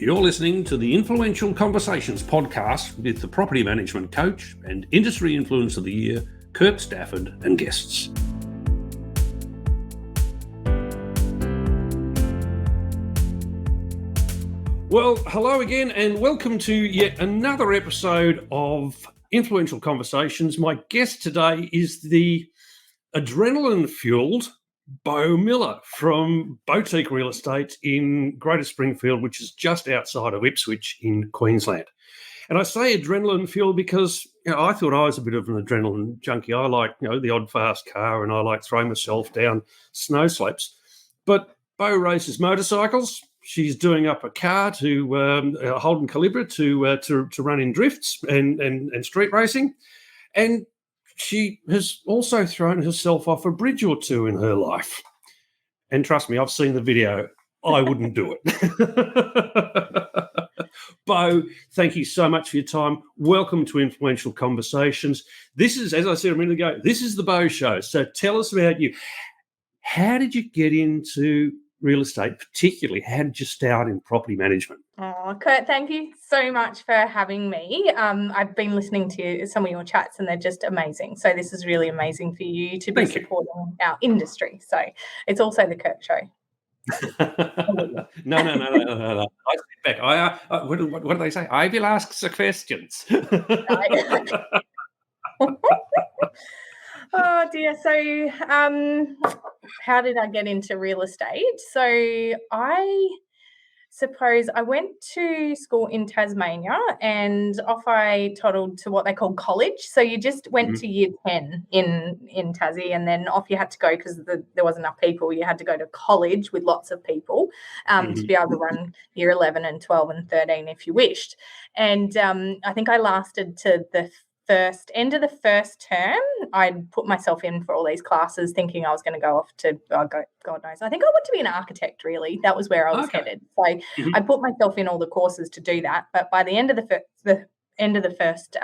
You're listening to the Influential Conversations podcast with the property management coach and industry influence of the year, Kirk, Stafford, and guests. Well, hello again and welcome to yet another episode of Influential Conversations. My guest today is the adrenaline-fueled Beau Miller from Beautique Real Estate in Greater Springfield, which is just outside of Ipswich in Queensland. And I say adrenaline-fueled because I thought I was a bit of an adrenaline junkie. I like the odd fast car and I like throwing myself down snow slopes. But Beau races motorcycles. She's doing up a car to Holden Calibra to run in drifts and street racing. And she has also thrown herself off a bridge or two in her life. And trust me, I've seen the video. I wouldn't do it. Beau, thank you so much for your time. Welcome to Influential Conversations. This is, as I said a minute ago, this is the Beau Show. So tell us about you. How did you get into real estate, particularly? How did you start in property management? Oh, Kurt, thank you so much for having me. I've been listening to some of your chats and they're just amazing. So this is really amazing for you to be supporting our industry. So it's also the Kirk Show. No. I sit back. What do they say? I will ask the questions. Oh dear. So how did I get into real estate? So I suppose I went to school in Tasmania and off I toddled to what they call college. So you just went to year 10 in Tassie and then off you had to go because there wasn't enough people. You had to go to college with lots of people to be able to run year 11 and 12 and 13 if you wished. And I think I lasted to the end of the first term. I'd put myself in for all these classes thinking I was going to go off to, God knows. I think I want to be an architect, really. That was where I was headed. So I put myself in all the courses to do that. But by the end of the first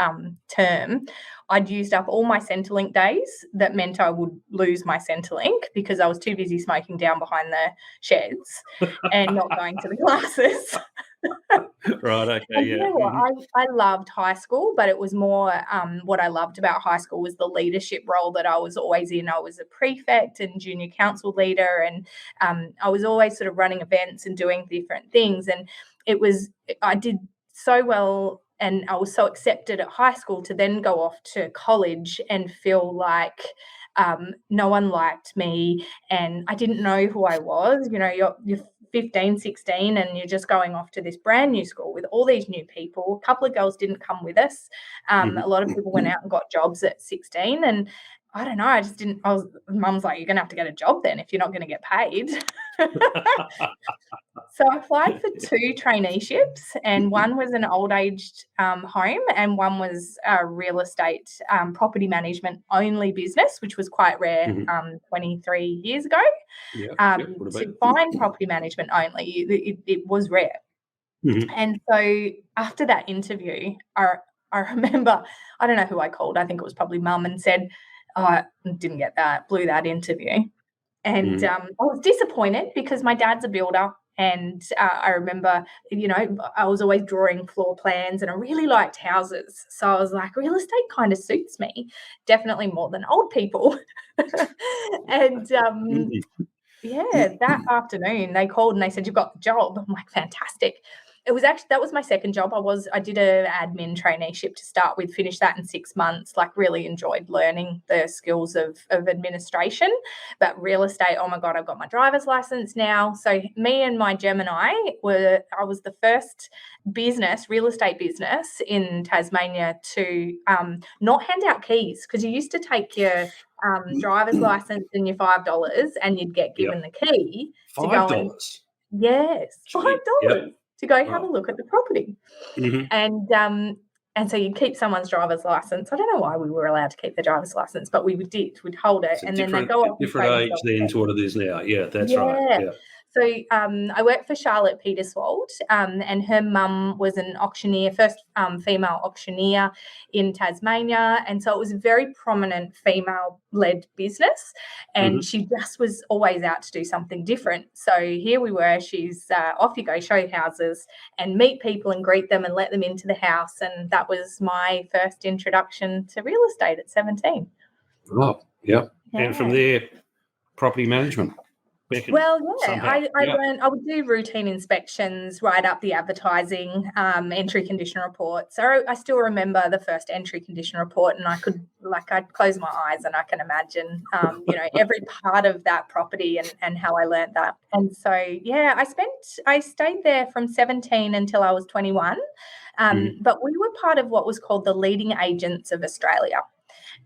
term, I'd used up all my Centrelink days. That meant I would lose my Centrelink because I was too busy smoking down behind the sheds and not going to the classes. Right, okay, and you know what? I loved high school, but it was more what I loved about high school was the leadership role that I was always in. I was a prefect and junior council leader, and I was always sort of running events and doing different things. And I did so well and I was so accepted at high school to then go off to college and feel like no one liked me and I didn't know who I was. You're 15, 16 and you're just going off to this brand new school with all these new people. A couple of girls didn't come with us. A lot of people went out and got jobs at 16 and I don't know, Mum's like, you're going to have to get a job then if you're not going to get paid. So I applied for 2 traineeships and one was an old aged home and one was a real estate property management only business, which was quite rare 23 years ago. To find property management only, it was rare. And so after that interview, I remember, I don't know who I called, I think it was probably Mum, and said, I didn't get that, blew that interview. And I was disappointed because my dad's a builder and I remember, I was always drawing floor plans and I really liked houses. So I was like, real estate kind of suits me, definitely more than old people. And that afternoon they called and they said, you've got the job. I'm like, fantastic. That was my second job. I did an admin traineeship to start with, finished that in 6 months, like really enjoyed learning the skills of administration. But real estate, oh my God, I've got my driver's license now. So me and my Gemini I was the first real estate business in Tasmania to not hand out keys because you used to take your driver's license and your $5 and you'd get given the key. $5? Yes, $5. To go have a look at the property. And so you'd keep someone's driver's license. I don't know why we were allowed to keep the driver's license, but we did. We'd hold it and then they go off. Different age then to what it is now. Yeah, that's right. Yeah. So I worked for Charlotte Peterswold, and her mum was an auctioneer, first female auctioneer in Tasmania. And so it was a very prominent female-led business, and she just was always out to do something different. So here we were, she's off you go, show houses and meet people and greet them and let them into the house. And that was my first introduction to real estate at 17. Oh, yeah. And from there, property management. Well, yeah, I learned I would do routine inspections, write up the advertising, entry condition reports. So I still remember the first entry condition report, and I'd close my eyes and I can imagine, every part of that property and how I learned that. And so, yeah, I stayed there from 17 until I was 21. But we were part of what was called the Leading Agents of Australia.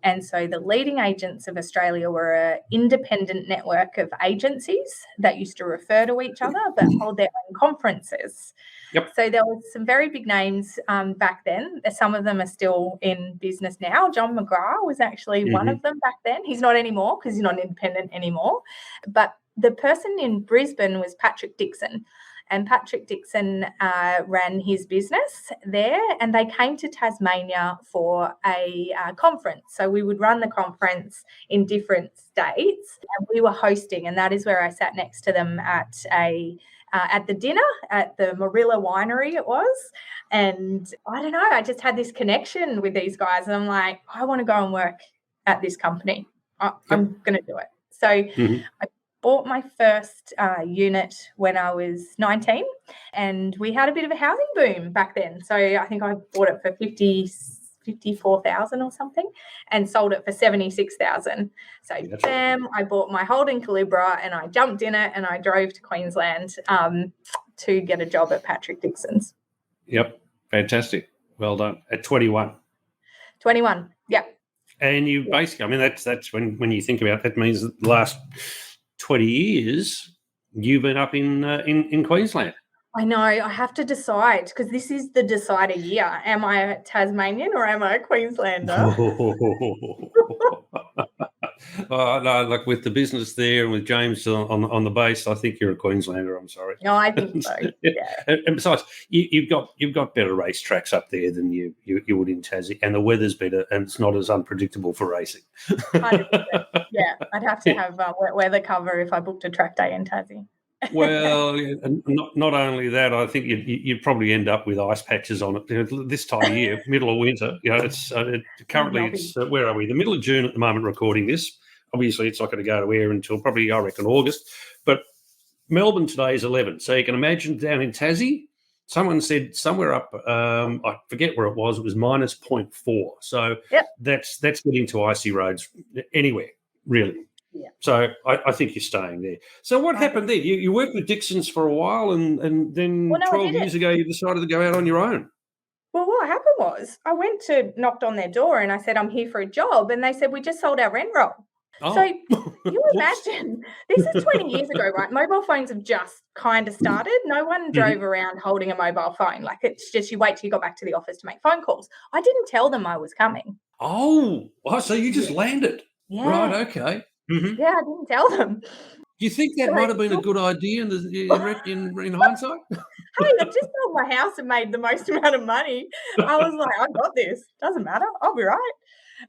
And so the Leading Agents of Australia were an independent network of agencies that used to refer to each other but hold their own conferences. Yep. So there was some very big names back then. Some of them are still in business now. John McGrath was actually one of them back then. He's not anymore because he's not independent anymore. But the person in Brisbane was Patrick Dixon. And Patrick Dixon ran his business there, and they came to Tasmania for a conference. So we would run the conference in different states, and we were hosting, and that is where I sat next to them at the dinner at the Marilla Winery it was. And I don't know, I just had this connection with these guys, and I'm like, I want to go and work at this company. I'm going to do it. So I bought my first unit when I was 19, and we had a bit of a housing boom back then. So I think I bought it for 54,000 or something and sold it for 76,000. So bam, I bought my Holden Calibra and I jumped in it and I drove to Queensland to get a job at Patrick Dixon's. Yep. Fantastic. Well done. At 21. 21. Yep. And you basically, I mean, that's when you think about it, that means that the last 20 years you've been up in Queensland. I know. I have to decide because this is the decider year. Am I a Tasmanian or am I a Queenslander? No, like with the business there and with James on the base, I think you're a Queenslander. I'm sorry. No, I think so. Yeah. And besides, you've got better racetracks up there than you would in Tassie, and the weather's better, and it's not as unpredictable for racing. 100%. Yeah, I'd have to have weather cover if I booked a track day in Tassie. Well, not only that, I think you'd probably end up with ice patches on it this time of year, middle of winter. It's currently it's where are we? The middle of June at the moment recording this. Obviously, it's not going to go to air until probably, I reckon, August. But Melbourne today is 11. So you can imagine down in Tassie, someone said somewhere up, I forget where it was minus 0.4. So that's getting to icy roads anywhere, really. Yeah. So I think you're staying there. So what happened there? You worked with Dixon's for a while and then 12 years ago you decided to go out on your own. Well, what happened was I went to knocked on their door and I said, I'm here for a job. And they said, we just sold our rent roll. Oh. So you imagine, this is 20 years ago, right? Mobile phones have just kind of started. No one drove around holding a mobile phone. Like it's just you wait till you got back to the office to make phone calls. I didn't tell them I was coming. Oh, so you just landed. Yeah. Right, okay. Mm-hmm. Yeah, I didn't tell them. Do you think that might have been a good idea in hindsight? Hey, I just sold my house and made the most amount of money. I was like, I got this. Doesn't matter. I'll be right.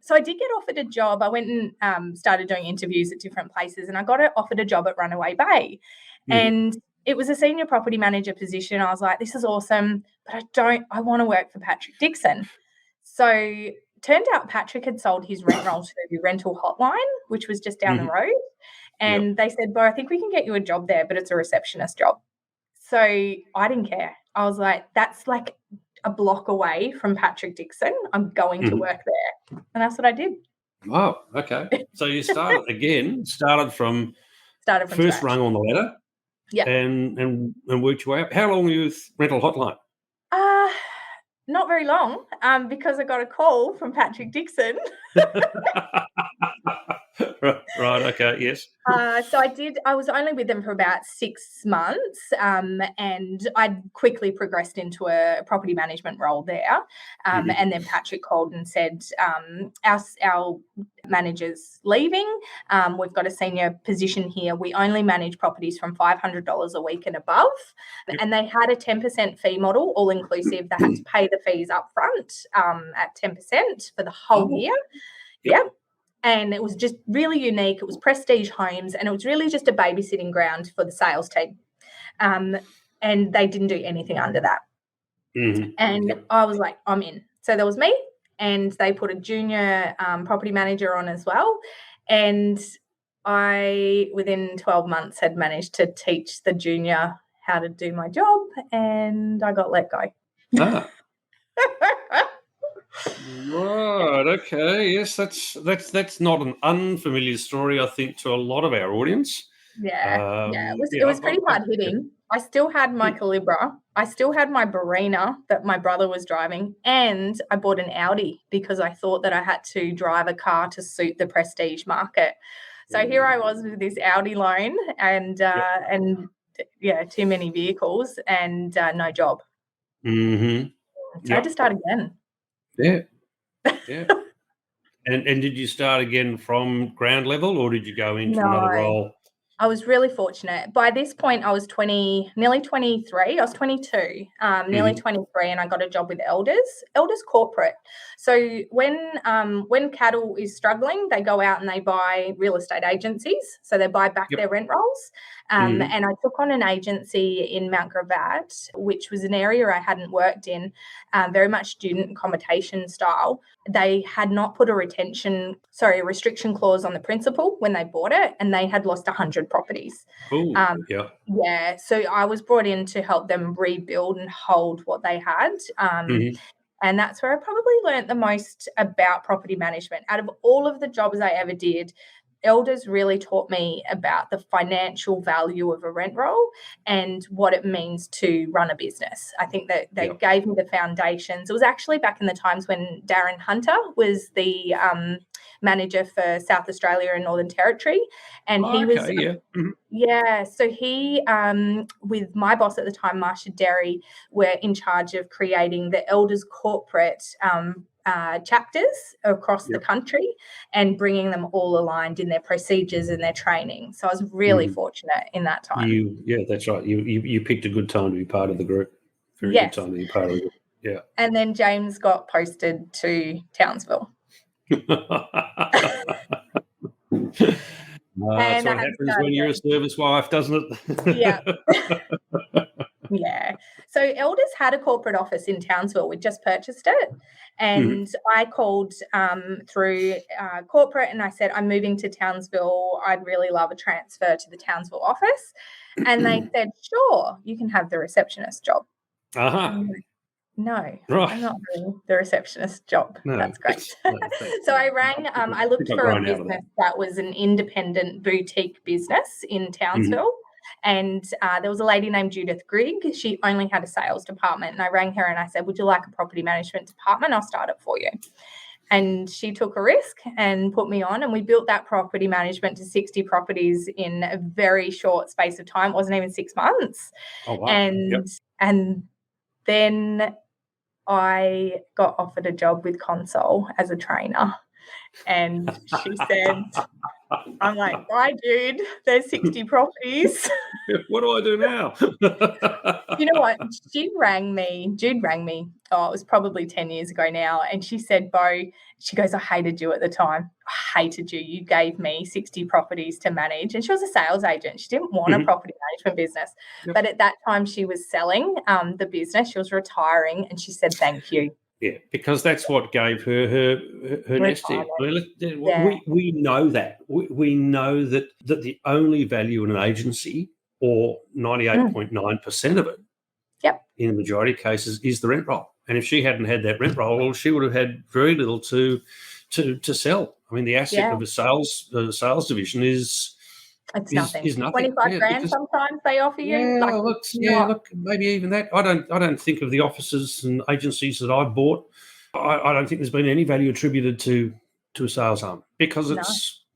So I did get offered a job. I went and started doing interviews at different places, and I got offered a job at Runaway Bay. And it was a senior property manager position. I was like, this is awesome, but I want to work for Patrick Dixon. So turned out Patrick had sold his rent roll to the rental hotline, which was just down the road. And they said, Beau, I think we can get you a job there, but it's a receptionist job. So I didn't care. I was like, that's like a block away from Patrick Dixon. I'm going to work there. And that's what I did. Oh, okay. So you started from first scratch. rung on the ladder. Yeah. And worked your way up. How long were you with rental hotline? Not very long, because I got a call from Patrick Dixon. Right. Okay. Yes. So I was only with them for about 6 months, and I quickly progressed into a property management role there. And then Patrick called and said, our manager's leaving. We've got a senior position here. We only manage properties from $500 a week and above. Yep. And they had a 10% fee model, all inclusive. They had to pay the fees up front at 10% for the whole year. Yep. And it was just really unique. It was prestige homes, and it was really just a babysitting ground for the sales team. And they didn't do anything under that. And I was like, I'm in. So there was me, and they put a junior property manager on as well. And I, within 12 months, had managed to teach the junior how to do my job, and I got let go. Right. Okay. Yes, that's not an unfamiliar story, I think, to a lot of our audience. It was pretty hard hitting. I still had my Calibra. I still had my Barina that my brother was driving, and I bought an Audi because I thought that I had to drive a car to suit the prestige market. So here I was with this Audi loan and too many vehicles and no job. So I had to start again. Yeah. And did you start again from ground level, or did you go into another role? I was really fortunate. By this point, I was nearly 23. I was 22, nearly 23, and I got a job with Elders Corporate. So when cattle is struggling, they go out and they buy real estate agencies. So they buy back their rent rolls. And I took on an agency in Mount Gravatt, which was an area I hadn't worked in, very much student accommodation style. They had not put a restriction clause on the principal when they bought it, and they had lost 100 properties. So I was brought in to help them rebuild and hold what they had. And that's where I probably learned the most about property management. Out of all of the jobs I ever did, Elders really taught me about the financial value of a rent roll and what it means to run a business. I think that they gave me the foundations. It was actually back in the times when Darren Hunter was the manager for South Australia and Northern Territory. And he was... so he, with my boss at the time, Marsha Derry, were in charge of creating the Elders Corporate chapters across the country and bringing them all aligned in their procedures and their training. So I was really fortunate in that time. That's right. You picked a good time to be part of the group. Very good time to be part of the group. Yeah. And then James got posted to Townsville. That's what happens when you're a service wife, doesn't it? Yeah. So Elders had a corporate office in Townsville. We just purchased it. And I called through corporate and I said, I'm moving to Townsville. I'd really love a transfer to the Townsville office. And they said, sure, you can have the receptionist job. No, I'm not doing the receptionist job. No, that's great. So I rang, I looked for a business that was an independent boutique business in Townsville. And there was a lady named Judith Grigg. She only had a sales department. And I rang her and I said, would you like a property management department? I'll start it for you. And she took a risk and put me on. And we built that property management to 60 properties in a very short space of time. It wasn't even 6 months. Oh, wow. And then I got offered a job with Console as a trainer. And she said, I'm like, bye, Jude. There's 60 properties. What do I do now? You know what? Jude rang me. Oh, it was probably 10 years ago now. And she said, Beau, she goes, I hated you at the time. I hated you. You gave me 60 properties to manage. And she was a sales agent. She didn't want a property management business. But at that time, she was selling the business. She was retiring. And she said, thank you. Yeah, because that's what gave her nest egg. We know that. We know that the only value in an agency, or 98.9% of it, in the majority of cases, is the rent roll. And if she hadn't had that rent roll, she would have had very little to sell. I mean, the asset of a sales division is nothing. Is nothing. 25 grand sometimes they offer you. Look, maybe even that. I don't think of the offices and agencies that I've bought. I don't think there's been any value attributed to a sales arm because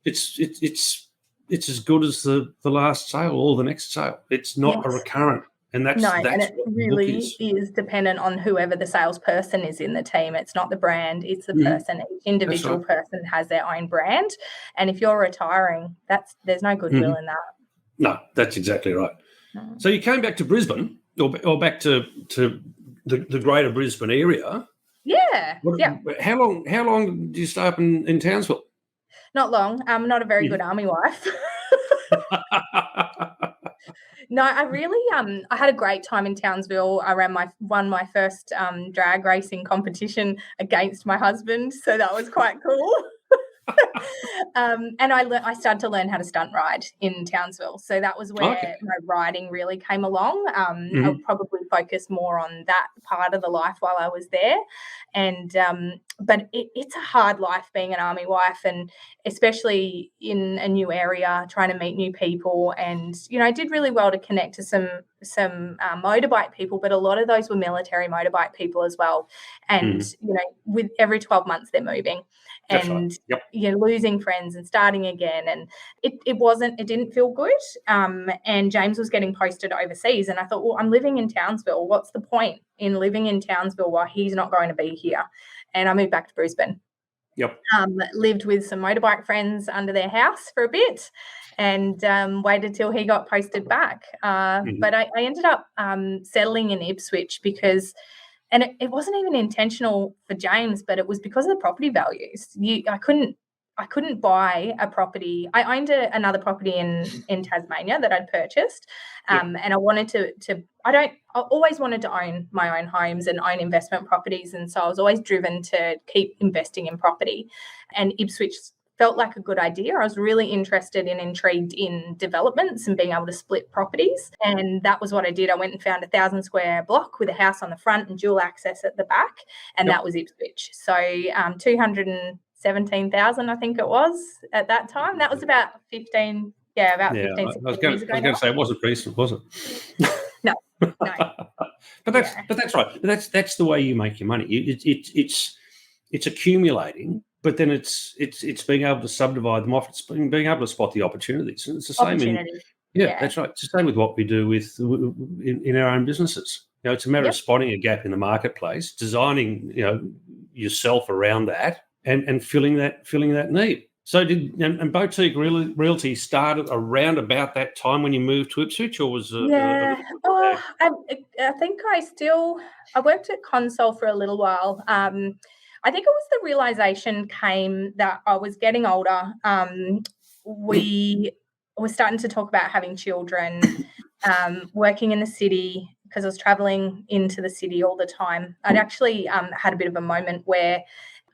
it's as good as the last sale or the next sale. It's not a recurrent, and that's and it what really is. is dependent on whoever the salesperson is in the team. It's not the brand; it's the person. Each individual person has their own brand, and if you're retiring, there's no goodwill in that. No, that's exactly right. So you came back to Brisbane, or back to the greater Brisbane area. Yeah. How long did you stay up in Townsville? Not long. I'm not a very good army wife. No, I really I had a great time in Townsville. I won my first drag racing competition against my husband, so that was quite cool. And I started to learn how to stunt ride in Townsville, so that was where my riding really came along. I probably focused more on that part of the life while I was there, and but it's a hard life being an army wife, and especially in a new area, trying to meet new people. And I did really well to connect to some motorbike people, but a lot of those were military motorbike people as well. And with every 12 months they're moving. That's and right. Yep. you're losing friends and starting again, and it didn't feel good. And James was getting posted overseas, and I thought, well, I'm living in Townsville. What's the point in living in Townsville while he's not going to be here? And I moved back to Brisbane. Yep. Lived with some motorbike friends under their house for a bit, and waited till he got posted back. But I ended up settling in Ipswich because. And it wasn't even intentional for James, but it was because of the property values. I couldn't buy a property. I owned another property in Tasmania that I'd purchased, and I wanted I always wanted to own my own homes and own investment properties, and so I was always driven to keep investing in property. And Ipswich felt like a good idea. I was really interested and intrigued in developments and being able to split properties. And that was what I did. I went and found a 1,000 square block with a house on the front and dual access at the back. And that was Ipswich. So 217,000, I think it was at that time. That was about 15 years ago. I was going to say it wasn't recent, was it? No. But that's right. That's the way you make your money. It's accumulating. But then it's being able to subdivide them off. It's being able to spot the opportunities. And it's the same that's right. It's the same with what we do in our own businesses. It's a matter of spotting a gap in the marketplace, designing yourself around that, and filling that need. So and Beautique Realty started around about that time when you moved to Ipswich, or was I think I worked at Console for a little while. I think it was the realization came that I was getting older. We were starting to talk about having children, working in the city, because I was traveling into the city all the time. I'd actually had a bit of a moment where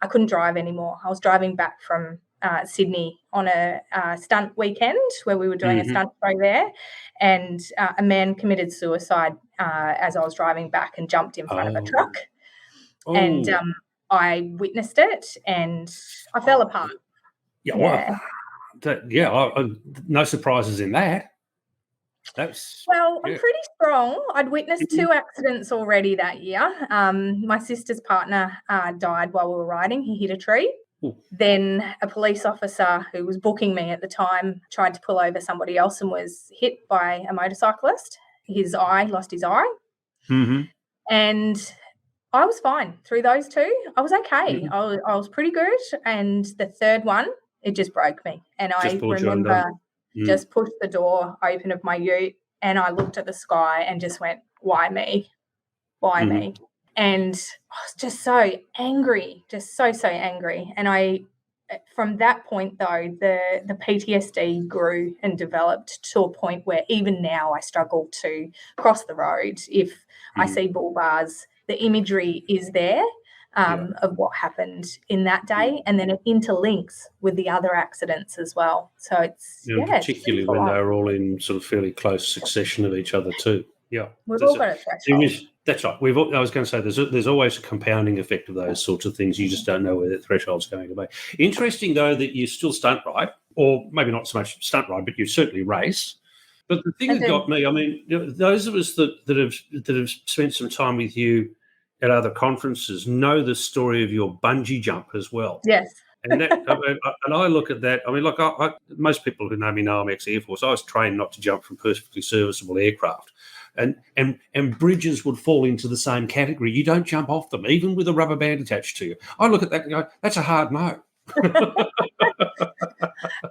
I couldn't drive anymore. I was driving back from Sydney on a stunt weekend where we were doing a stunt show there, and a man committed suicide as I was driving back and jumped in front of a truck. And I witnessed it, and I fell apart. No surprises in that. I'm pretty strong. I'd witnessed 2 accidents already that year. My sister's partner died while we were riding. He hit a tree. Ooh. Then a police officer who was booking me at the time tried to pull over somebody else and was hit by a motorcyclist. Lost his eye. And I was fine through those 2. I was okay. I was pretty good. And the third one, it just broke me. And I remember just pushed the door open of my ute, and I looked at the sky and just went, why me? Why me? And I was just so angry, so angry. And from that point, though, the PTSD grew and developed to a point where even now I struggle to cross the road. If I see bull bars, the imagery is there of what happened in that day, and then it interlinks with the other accidents as well. So it's particularly when they're all in sort of fairly close succession of each other too. Yeah, we've all got a threshold. That's right. I was going to say there's always a compounding effect of those sorts of things. You just don't know where the threshold's going to be. Interesting though that you still stunt ride, or maybe not so much stunt ride, but you certainly race. But the thing that got me, I mean, those of us that have spent some time with you at other conferences know the story of your bungee jump as well. Yes. And that, and I look at that. I mean, look, most people who know me know I'm ex-Air Force. I was trained not to jump from perfectly serviceable aircraft, and bridges would fall into the same category. You don't jump off them, even with a rubber band attached to you. I look at that and go, that's a hard no.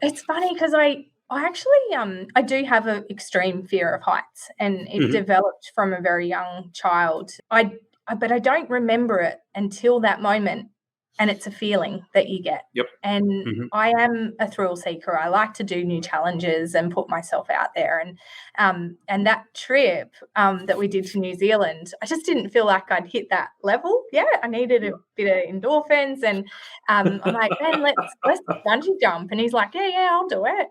It's funny because I actually I do have an extreme fear of heights, and it developed from a very young child. But I don't remember it until that moment, and it's a feeling that you get. Yep. And I am a thrill seeker. I like to do new challenges and put myself out there. And that trip that we did to New Zealand, I just didn't feel like I'd hit that level. Yeah, I needed a bit of endorphins, and I'm like, man, let's bungee jump. And he's like, yeah, I'll do it.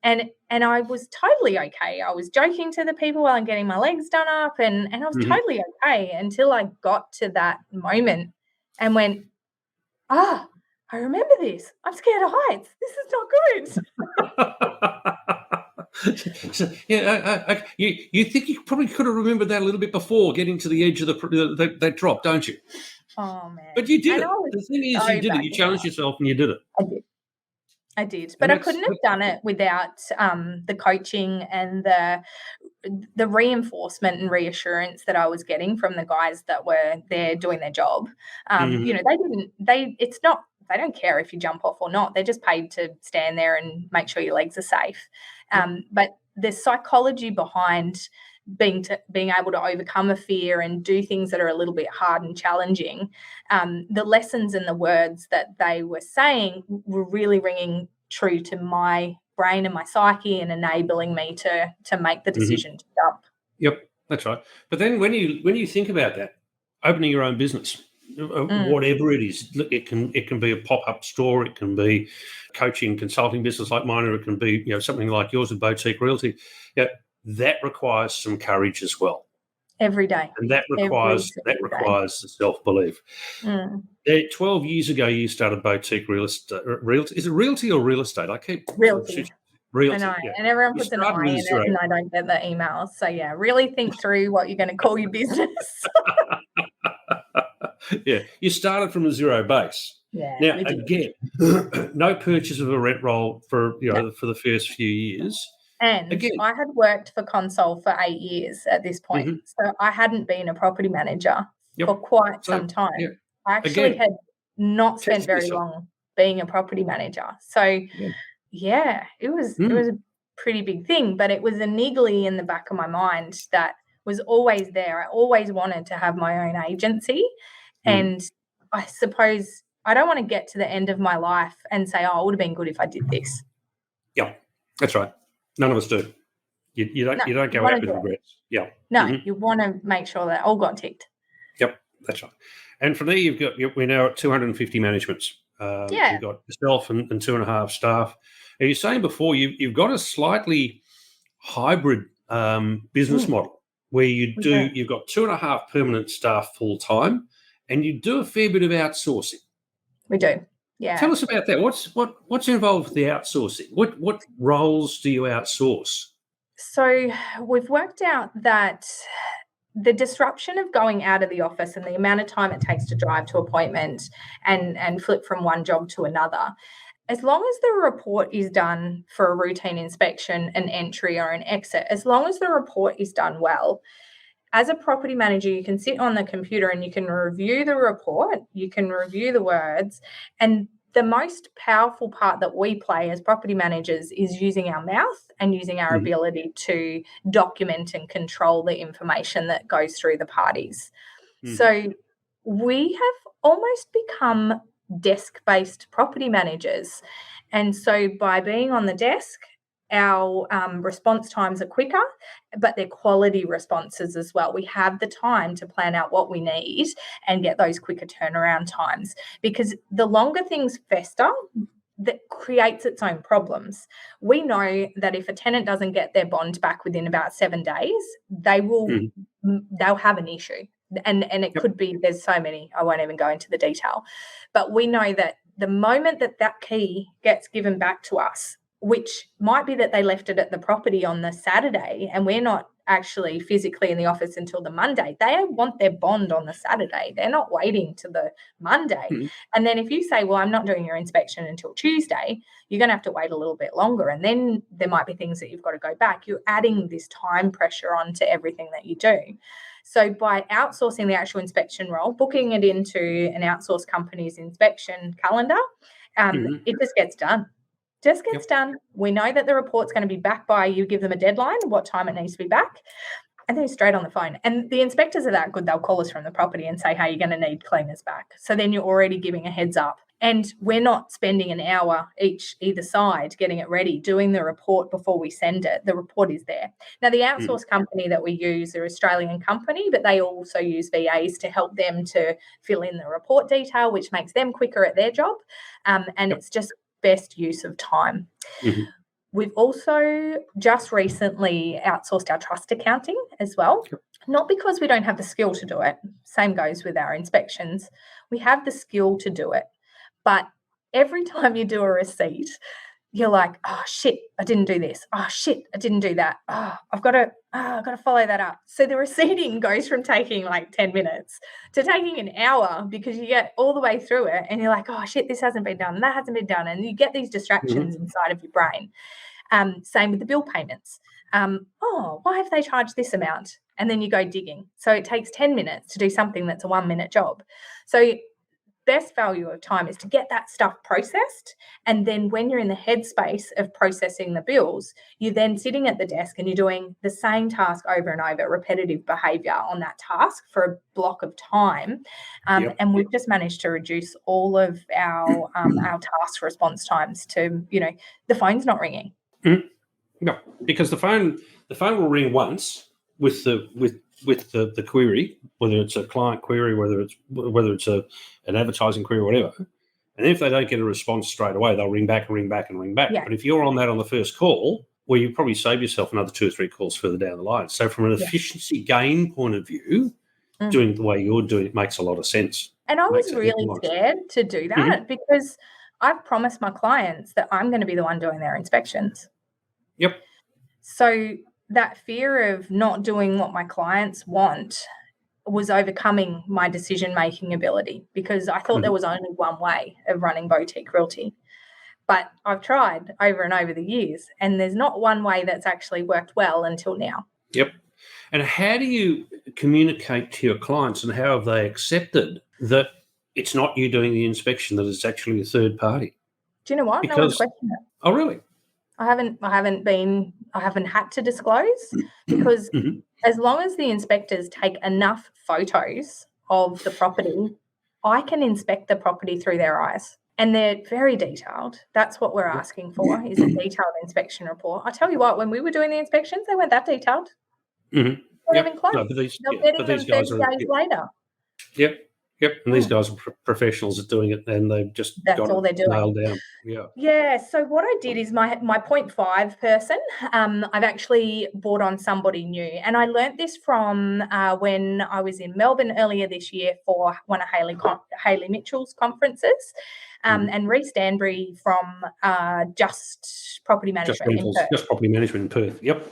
And I was totally okay. I was joking to the people while I'm getting my legs done up, and I was totally okay until I got to that moment and went, I remember this. I'm scared of heights. This is not good. So, you think you probably could have remembered that a little bit before getting to the edge of that drop, don't you? Oh, man. But you did it. The thing is, you did it. You challenged yourself and you did it. I did. But I couldn't have done it without the coaching and the reinforcement and reassurance that I was getting from the guys that were there doing their job. You know, they don't care if you jump off or not. They're just paid to stand there and make sure your legs are safe. But the psychology behind being able to overcome a fear and do things that are a little bit hard and challenging, the lessons and the words that they were saying were really ringing true to my brain and my psyche and enabling me to make the decision to jump. Yep, that's right. But then when you think about that, opening your own business, whatever it is, it can be a pop-up store, it can be coaching, consulting business like mine, or it can be something like yours with Beautique Realty. Yeah, that requires some courage as well. Every day. And that requires the self-belief. 12 years ago, you started Beautique Realty. Is it realty or real estate? I keep Realty. I know, yeah. and everyone puts an I in it, and I don't get the emails. So yeah, really think through what you're going to call your business. Yeah, you started from a zero base. Yeah. Now again, no purchase of a rent roll for for the first few years. And again, I had worked for Console for 8 years at this point, so I hadn't been a property manager for quite some time. Yeah. I actually had not spent very long being a property manager. So yeah, it was a pretty big thing, but it was a niggly in the back of my mind that was always there. I always wanted to have my own agency, and I suppose I don't want to get to the end of my life and say, oh, it would have been good if I did this. Yeah, that's right. None of us do. You don't go out with regrets. Yeah. No, you want to make sure that all got ticked. Yep, that's right. And from there, we're now at 250 managements. You've got yourself and 2.5 staff. And you're saying before you've got a slightly hybrid business model where you've got 2.5 permanent staff full time, and you do a fair bit of outsourcing. We do. Yeah. Tell us about that. What's involved with the outsourcing? What roles do you outsource? So we've worked out that the disruption of going out of the office and the amount of time it takes to drive to appointment and flip from one job to another, as long as the report is done for a routine inspection, an entry or an exit, as long as the report is done well, as a property manager, you can sit on the computer and you can review the report, you can review the words, and the most powerful part that we play as property managers is using our mouth and using our ability to document and control the information that goes through the parties. So we have almost become desk-based property managers. And so by being on the desk, our response times are quicker, but they're quality responses as well. We have the time to plan out what we need and get those quicker turnaround times, because the longer things fester, that creates its own problems. We know that if a tenant doesn't get their bond back within about 7 days, they'll have an issue. And it could be, there's so many, I won't even go into the detail. But we know that the moment that key gets given back to us, which might be that they left it at the property on the Saturday and we're not actually physically in the office until the Monday. They want their bond on the Saturday. They're not waiting to the Monday. Mm-hmm. And then if you say, well, I'm not doing your inspection until Tuesday, you're going to have to wait a little bit longer. And then there might be things that you've got to go back. You're adding this time pressure onto everything that you do. So by outsourcing the actual inspection role, booking it into an outsourced company's inspection calendar, it just gets done. Done. We know that the report's going to be back by, you give them a deadline, what time it needs to be back, and then straight on the phone. And the inspectors are that good, they'll call us from the property and say, hey, you're going to need cleaners back. So then you're already giving a heads up. And we're not spending an hour either side getting it ready, doing the report before we send it. The report is there. Now, the outsourced company that we use, are an Australian company, but they also use VAs to help them to fill in the report detail, which makes them quicker at their job. And it's just best use of time. We've also just recently outsourced our trust accounting as well. Not because we don't have the skill to do it. Same goes with our inspections. We have the skill to do it. But every time you do a receipt, you're like, oh, shit, I didn't do this. Oh, shit, I didn't do that. Oh, I've got to follow that up. So the receipting goes from taking like 10 minutes to taking an hour, because you get all the way through it and you're like, oh, shit, this hasn't been done. That hasn't been done. And you get these distractions inside of your brain. Same with the bill payments. Why have they charged this amount? And then you go digging. So it takes 10 minutes to do something that's a 1-minute job. So best value of time is to get that stuff processed. And then when you're in the headspace of processing the bills, you're then sitting at the desk and you're doing the same task over and over, repetitive behavior on that task for a block of time. And we've just managed to reduce all of our task response times to, the phone's not ringing. No, because the phone will ring once with the query, whether it's a client query, whether it's an advertising query, or whatever. And if they don't get a response straight away, they'll ring back and ring back and ring back. Yeah. But if you're on that on the first call, well, you probably save yourself another 2 or 3 calls further down the line. So from an efficiency gain point of view, doing it the way you're doing it makes a lot of sense. And I was really scared to do that because I've promised my clients that I'm going to be the one doing their inspections. Yep. So that fear of not doing what my clients want was overcoming my decision-making ability, because I thought there was only one way of running Beautique Realty. But I've tried over and over the years, and there's not one way that's actually worked well until now. Yep. And how do you communicate to your clients, and how have they accepted that it's not you doing the inspection, that it's actually a third party? Do you know what? No one's questioned it. Oh, really? I haven't had to disclose, because as long as the inspectors take enough photos of the property, I can inspect the property through their eyes. And they're very detailed. That's what we're asking for, is a detailed inspection report. I tell you what, when we were doing the inspections, they weren't that detailed. Not even close. No, they're getting them 30 days later. Yep, and these guys are professionals at doing it, and they've just got all they're doing. Nailed down. Yeah, so what I did is my 0.5 person, I've actually brought on somebody new. And I learnt this from when I was in Melbourne earlier this year for one of Hayley Mitchell's conferences, and Reece Danbury from Just Property Management in Perth. Just Property Management in Perth, yep.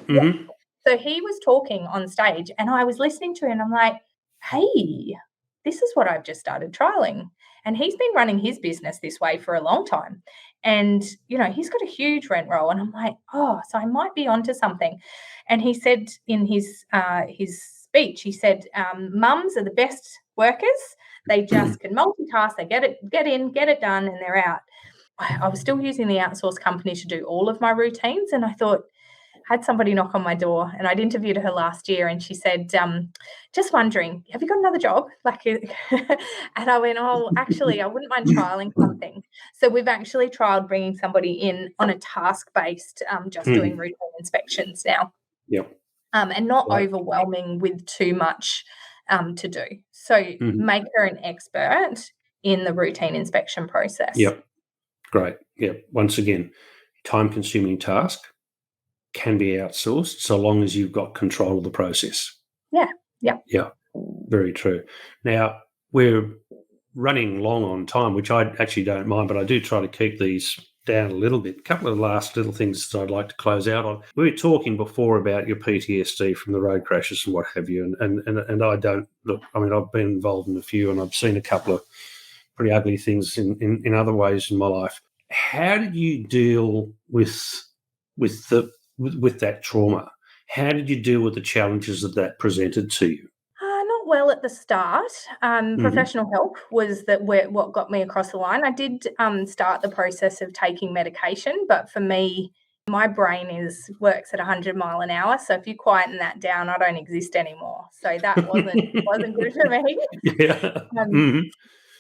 So he was talking on stage, and I was listening to him, and I'm like, hey, this is what I've just started trialing. And he's been running his business this way for a long time. And, he's got a huge rent roll. And I'm like, oh, so I might be onto something. And he said in his speech, he said, mums are the best workers. They just can multitask. They get in, get it done, and they're out. I was still using the outsourced company to do all of my routines. And I thought, had somebody knock on my door, and I'd interviewed her last year, and she said, just wondering, have you got another job? And I went, oh, actually, I wouldn't mind trialing something. So we've actually trialed bringing somebody in on a task-based, just doing routine inspections now. Yep. And not overwhelming with too much to do. So make her an expert in the routine inspection process. Yep. Great. Yep. Once again, time-consuming task can be outsourced so long as you've got control of the process. Yeah, very true. Now, we're running long on time, which I actually don't mind, but I do try to keep these down a little bit. A couple of last little things that I'd like to close out on. We were talking before about your PTSD from the road crashes and what have you, and I don't look. I mean, I've been involved in a few, and I've seen a couple of pretty ugly things in other ways in my life. How did you deal with that trauma? How did you deal with the challenges that presented to you? Not well at the start. Professional help was what got me across the line. I did start the process of taking medication, but for me, my brain works at 100 mile an hour. So if you quieten that down, I don't exist anymore. So that wasn't good for me. Yeah.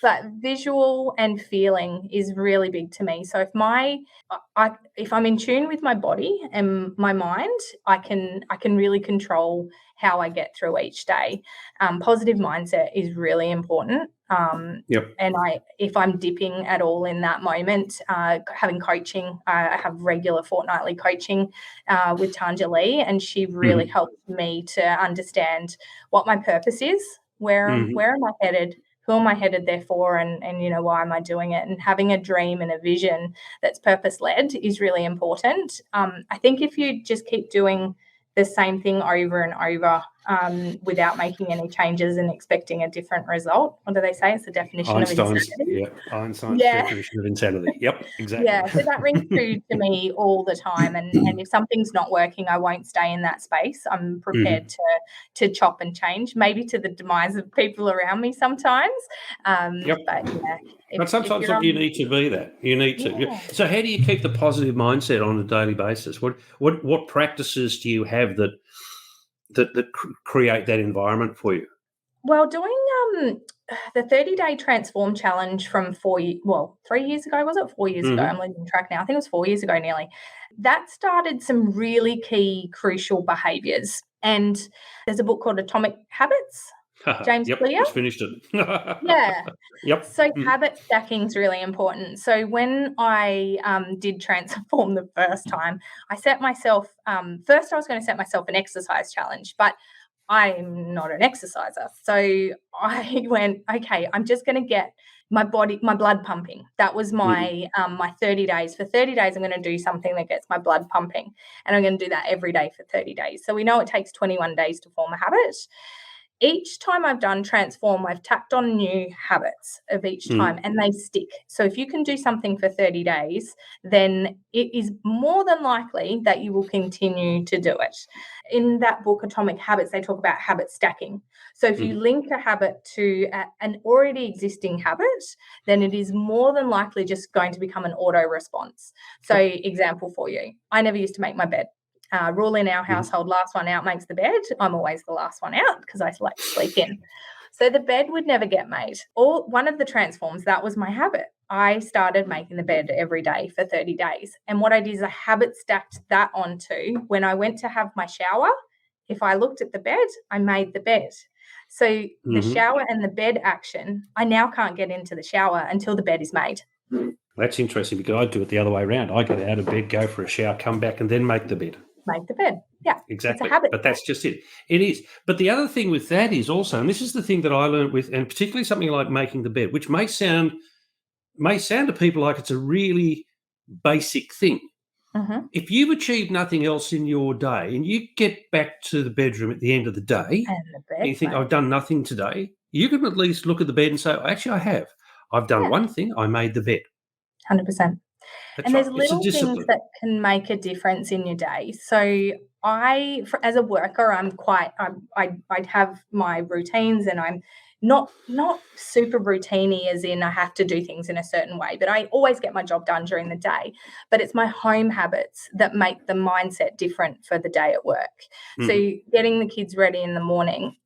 But visual and feeling is really big to me. So if I'm in tune with my body and my mind, I can really control how I get through each day. Positive mindset is really important. Yep. And if I'm dipping at all in that moment, having coaching, I have regular fortnightly coaching with Tanja Lee, and she really helped me to understand what my purpose is, where am I headed, who am I headed there for, and why am I doing it? And having a dream and a vision that's purpose-led is really important. I think if you just keep doing the same thing over and over without making any changes and expecting a different result, what do they say? It's the definition of insanity. Einstein's definition of insanity. Yep, exactly. Yeah, so that rings true to me all the time. And if something's not working, I won't stay in that space. I'm prepared to chop and change, maybe to the demise of people around me sometimes. But but sometimes you need to be that. You need to. So how do you keep the positive mindset on a daily basis? What practices do you have that create that environment for you? Well, doing the 30-day transform challenge from 3 years ago, was it 4 years ago? I'm losing track now. I think it was 4 years ago nearly. That started some really key crucial behaviours. And there's a book called Atomic Habits. James Clear. Just finished it. Yeah. Yep. So habit stacking is really important. So when I did transform the first time, I set myself, first I was going to set myself an exercise challenge, but I'm not an exerciser. So I went, okay, I'm just going to get my blood pumping. That was my 30 days. For 30 days, I'm going to do something that gets my blood pumping. And I'm going to do that every day for 30 days. So we know it takes 21 days to form a habit. Each time I've done transform, I've tacked on new habits of each time and they stick. So if you can do something for 30 days, then it is more than likely that you will continue to do it. In that book, Atomic Habits, they talk about habit stacking. So if you link a habit to an already existing habit, then it is more than likely just going to become an auto response. So example for you, I never used to make my bed. Rule in our household, last one out makes the bed. I'm always the last one out because I like to sleep in. So the bed would never get made. One of the transforms, that was my habit. I started making the bed every day for 30 days. And what I did is I habit stacked that onto when I went to have my shower. If I looked at the bed, I made the bed. So the shower and the bed action, I now can't get into the shower until the bed is made. That's interesting because I do it the other way around. I get out of bed, go for a shower, come back and then make the bed. Make the bed. Yeah, exactly. It's a habit. But that's just it. It is. But the other thing with that is also, and this is the thing that I learned with, and particularly something like making the bed, which may sound to people like it's a really basic thing. If you've achieved nothing else in your day and you get back to the bedroom at the end of the day and you think, I've done nothing today, you can at least look at the bed and say, actually, I have. I've done one thing. I made the bed. 100%. And there's little things that can make a difference in your day. So as a worker, I'd have my routines, and I'm not super routine-y as in I have to do things in a certain way, but I always get my job done during the day. But it's my home habits that make the mindset different for the day at work. So getting the kids ready in the morning,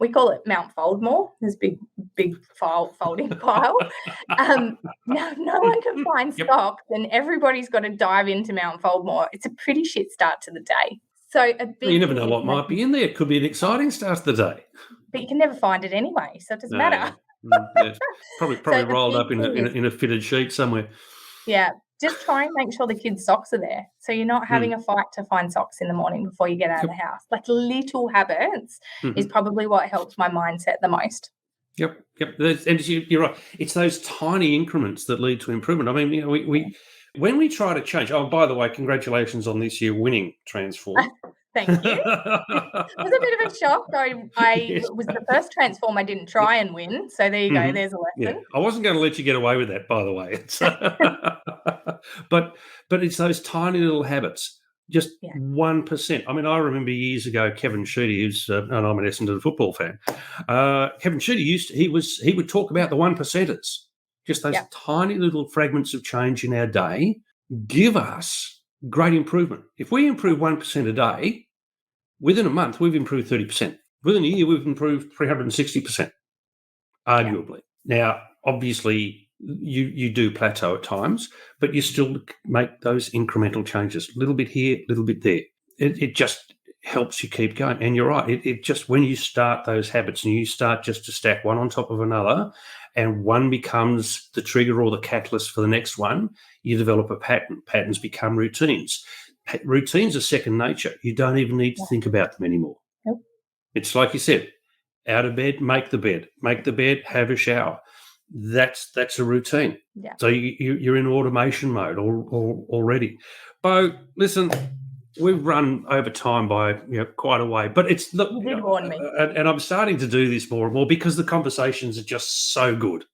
we call it Mount Foldmore, this big folding pile. No one can find socks, and everybody's got to dive into Mount Foldmore. It's a pretty shit start to the day. So you never know what might be in there. It could be an exciting start to the day. But you can never find it anyway, so it doesn't matter. Yeah. Probably rolled up in a fitted sheet somewhere. Yeah, just try and make sure the kids' socks are there. So you're not having a fight to find socks in the morning before you get out of the house. Like little habits is probably what helps my mindset the most. Yep. And you're right. It's those tiny increments that lead to improvement. I mean, When we try to change, oh, by the way, congratulations on this year winning Transform. Thank you. It was a bit of a shock. Yes. Was the first Transform I didn't try and win. So there you go. There's a Yeah, lesson. I wasn't going to let you get away with that, by the way. It's, but it's those tiny little habits, just 1%. I mean, I remember years ago, Kevin Sheedy, who's and I'm an Essendon football fan. Kevin Sheedy he would talk about the 1%ers, just those tiny little fragments of change in our day give us great improvement. If we improve 1% a day, within a month, we've improved 30%. Within a year, we've improved 360%, arguably. Now, obviously, you do plateau at times, but you still make those incremental changes. A little bit here, a little bit there. It just helps you keep going. And you're right. It just, when you start those habits and you start just to stack one on top of another, and one becomes the trigger or the catalyst for the next one, you develop a pattern. Patterns become routines. Routines are second nature. You don't even need to think about them anymore. Nope. It's like you said, out of bed, make the bed, have a shower. That's a routine. Yeah. So you're in automation mode already. Beau, listen, we've run over time by quite a way, but it's you did warn me. And I'm starting to do this more and more because the conversations are just so good.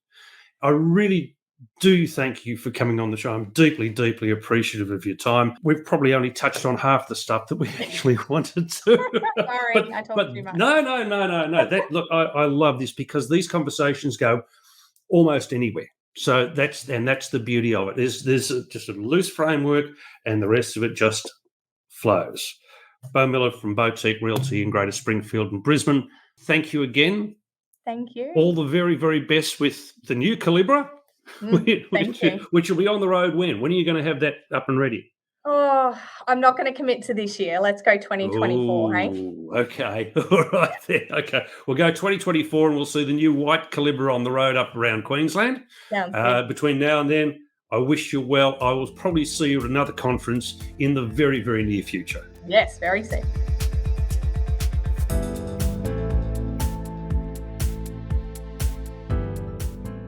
I really do thank you for coming on the show. I'm deeply, deeply appreciative of your time. We've probably only touched on half the stuff that we actually wanted to. Sorry, I talked too much. No. Look, I love this because these conversations go almost anywhere. So that's the beauty of it. There's just a loose framework, and the rest of it just flows. Beau Miller from Beautique Realty in Greater Springfield and Brisbane. Thank you again. Thank you. All the very, very best with the new Calibra. Which will be on the road when? When are you going to have that up and ready? Oh, I'm not going to commit to this year. Let's go 2024, hey? Okay. All right then. Okay. We'll go 2024 and we'll see the new white Calibra on the road up around Queensland. Sounds good. Between now and then, I wish you well. I will probably see you at another conference in the very, very near future. Yes, very soon.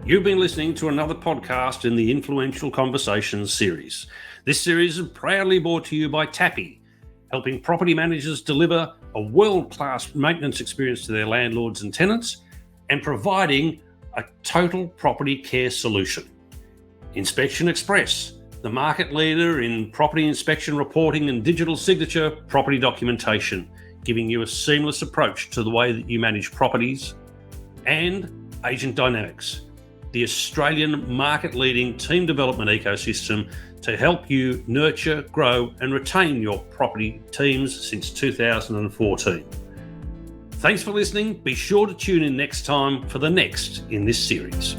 You've been listening to another podcast in the Influential Conversations series. This series is proudly brought to you by Tappy, helping property managers deliver a world-class maintenance experience to their landlords and tenants and providing a total property care solution. Inspection Express, the market leader in property inspection reporting and digital signature property documentation, giving you a seamless approach to the way that you manage properties. And Agent Dynamics, the Australian market-leading team development ecosystem to help you nurture, grow and retain your property teams since 2014. Thanks for listening. Be sure to tune in next time for the next in this series.